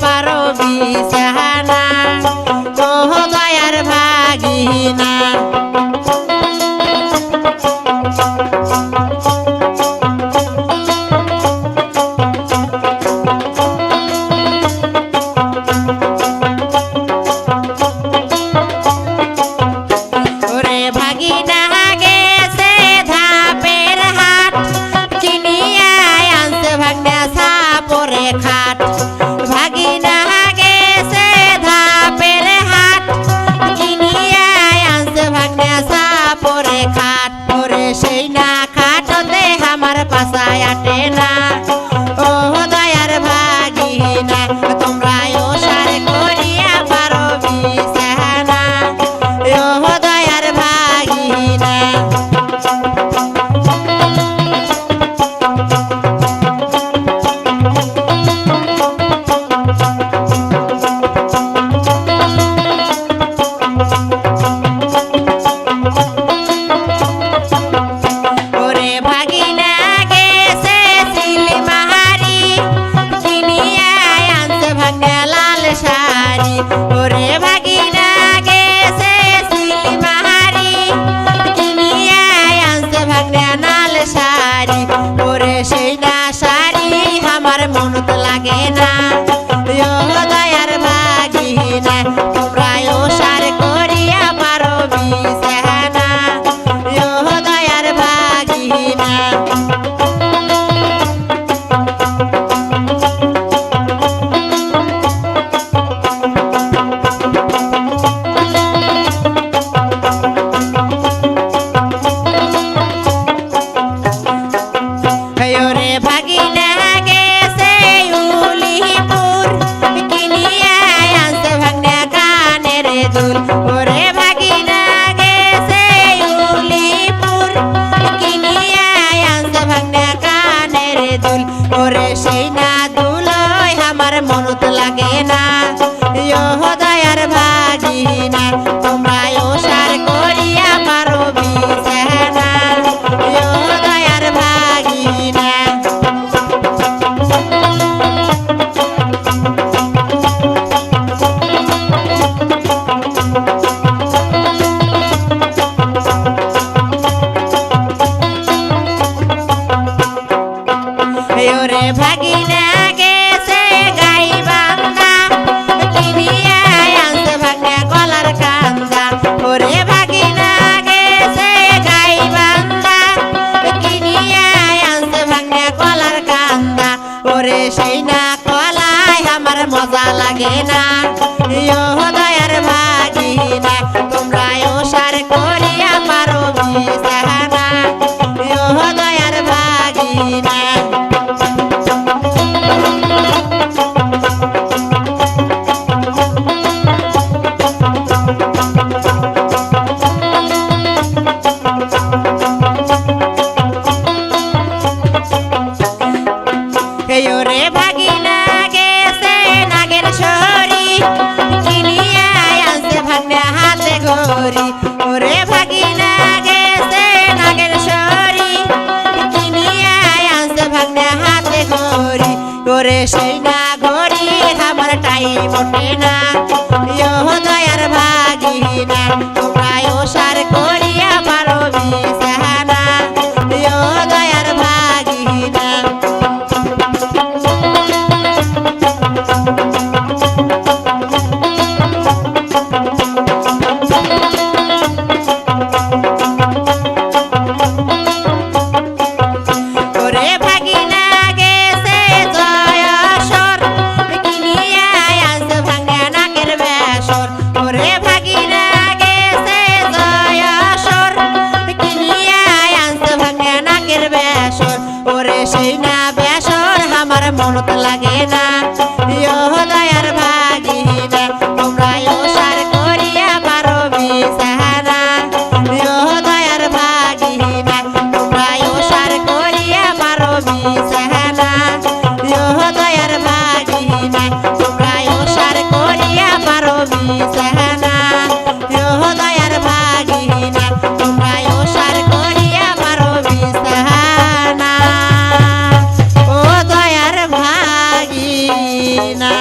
পারো বিছানা ও দয়ার ভাগিনা খাট ভাগিনা গেছে ধাপের হাট কিনিয়া আনছে ভাগনা সাপরে খাট ওরে সেই না খাটতে আমার পাছায় আটে না ও দয়ার ভাগিনা তোমরা ওসার করিয়া পারো বিছানা ও দয়ার ভাগিনা ওরে ভাগিনা গেছে সিলমারি কিনিয়া আনছে ভাগনা নাল শাড়ি ওরে সেই না শাড়ি আমার মনত লাগে না ও দয়ার ভাগিনা তোমরা ওসার করিয়া পারো বিছানা ও দয়ার ভাগিনা ভাগিনা গেছে উলিপুর কিনিয়া আনছে ভাগনা কানের দুল ওরে ভাগিনা গেছে উলিপুর কিনিয়া আনছে ভাগনা কানের দুল ওরে সেই না দুল আমার মনত লাগে না ও দয়ার ভাগিনা তোমরা ওসার করিয়া পারো বিছানা ও দয়ার ভাগিনা ওরে ভাগিনা গেছে গাইবান্ধা কিনিয়া আনছে ভাগনা গলার কান্দা ওরে ভাগিনা গেছে গাইবান্ধা কিনিয়া আনছে ভাগনা গলার কান্দা ওরে সেই না কলায় আমার মজা লাগে না ও দয়ার ভাগিনা তোমরা ওসার করিয়া পারো বিছানা ও দয়ার ভাগিনা ওরে ভাগিনা গেছে নাগেশ্বরী কিনিয়া আনছে ভাগনা হাতে ঘড়ি ওরে ভাগিনা গেছে নাগেশ্বরী কিনিয়া আনছে ভাগনা হাতে ঘড়ি ওরে সেই না ঘড়ি আমার টাইম ওঠে না ও দয়ার ভাগিনা তোমরা ওসার করিয়া পারো বিছানা ও দয়ার ভাগিনা ওরে ভাগিনা গেছে জয়সর কিনিয়া আনছে ভাগনা নাকের বেসর ওরে ভাগিনা গেছে জয়সর কিনিয়া আনছে ভাগনা নাকের বেসর ওরে সেই না বেসর আমার মনত লাগে না ও দয়ার ভাগিনা তোমরা ওসার করিয়া পারো বিছানা ও দয়ার ভাগিনা তোমরা ওসার করিয়া পারো বিছানা ও দয়ার ভাগিনা তোমরা ওসার করিয়া পারো বিছানা ও দয়ার ভাগিনা তোমরা ওসার করিয়া পারো বিছানা ও দয়ার ভাগিনা না